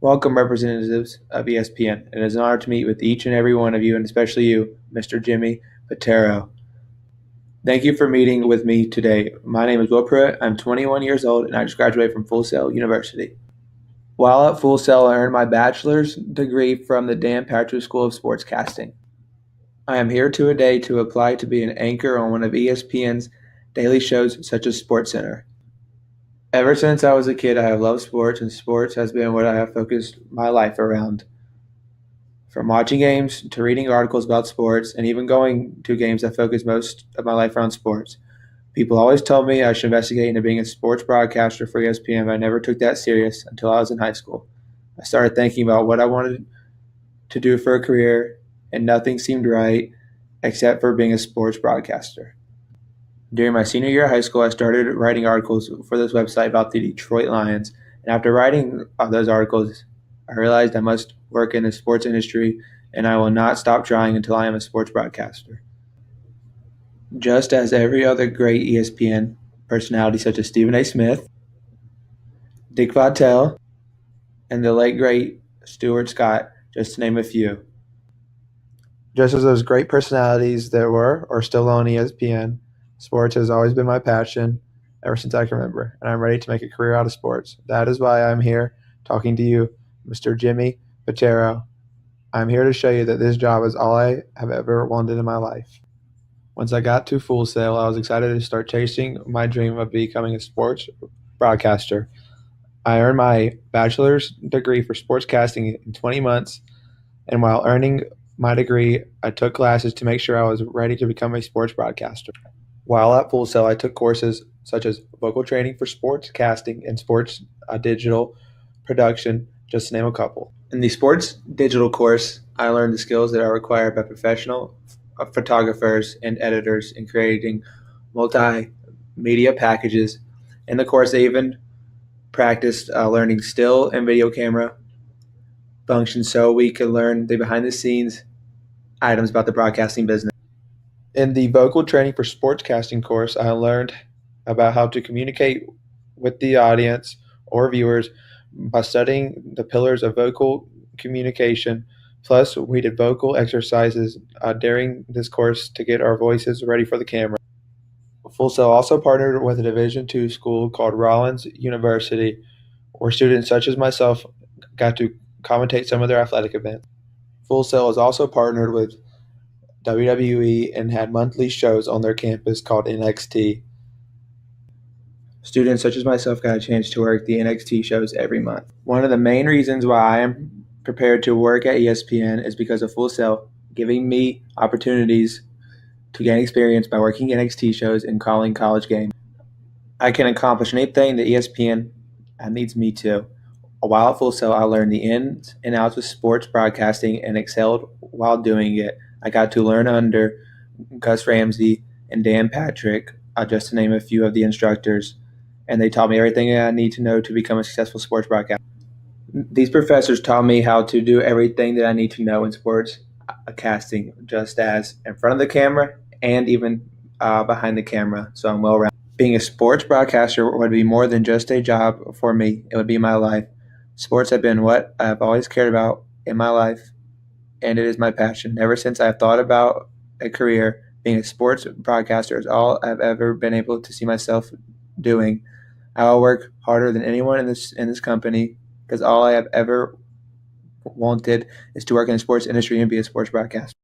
Welcome, representatives of ESPN. It is an honor to meet with each and every one of you, and especially you, Mr. Jimmy Patero. Thank you for meeting with me today. My name is Will Pruitt. I'm 21 years old, and I just graduated from Full Sail University. While at Full Sail, I earned my bachelor's degree from the Dan Patrick School of Sportscasting. I am here today to apply to be an anchor on one of ESPN's daily shows, such as SportsCenter. Ever since I was a kid, I have loved sports, and sports has been what I have focused my life around. From watching games to reading articles about sports and even going to games that focus most of my life around sports. People always told me I should investigate into being a sports broadcaster for ESPN, but I never took that serious until I was in high school. I started thinking about what I wanted to do for a career, and nothing seemed right except for being a sports broadcaster. During my senior year of high school, I started writing articles for this website about the Detroit Lions. And after writing those articles, I realized I must work in the sports industry and I will not stop trying until I am a sports broadcaster. Just as every other great ESPN personality, such as Stephen A. Smith, Dick Vitale, and the late great Stuart Scott, just to name a few. Just as those great personalities that were or still on ESPN, sports has always been my passion ever since I can remember, and I'm ready to make a career out of sports. That is why I'm here talking to you, Mr. Jimmy Patero. I'm here to show you that this job is all I have ever wanted in my life. Once I got to Full Sail, I was excited to start chasing my dream of becoming a sports broadcaster. I earned my bachelor's degree for sportscasting in 20 months, and while earning my degree, I took classes to make sure I was ready to become a sports broadcaster. While at Full Sail, I took courses such as vocal training for sportscasting and sports digital production, just to name a couple. In the sports digital course, I learned the skills that are required by professional photographers and editors in creating multimedia packages. In the course, I even practiced learning still and video camera functions so we could learn the behind the scenes items about the broadcasting business. In the vocal training for sportscasting course, I learned about how to communicate with the audience or viewers by studying the pillars of vocal communication. Plus, we did vocal exercises during this course to get our voices ready for the camera. Full Sail also partnered with a Division II school called Rollins University, where students such as myself got to commentate some of their athletic events. Full Sail is also partnered with WWE and had monthly shows on their campus called NXT. Students such as myself got a chance to work the NXT shows every month. One of the main reasons why I am prepared to work at ESPN is because of Full Sail giving me opportunities to gain experience by working NXT shows and calling college games. I can accomplish anything that ESPN needs me to. While at Full Sail, I learned the ins and outs of sports broadcasting and excelled while doing it. I got to learn under Gus Ramsey and Dan Patrick, just to name a few of the instructors, and they taught me everything I need to know to become a successful sports broadcaster. These professors taught me how to do everything that I need to know in sports casting, just as in front of the camera and even behind the camera, so I'm well-rounded. Being a sports broadcaster would be more than just a job for me. It would be my life. Sports have been what I've always cared about in my life, and it is my passion. Ever since I've thought about a career, being a sports broadcaster is all I've ever been able to see myself doing. I will work harder than anyone in this company because all I have ever wanted is to work in the sports industry and be a sports broadcaster.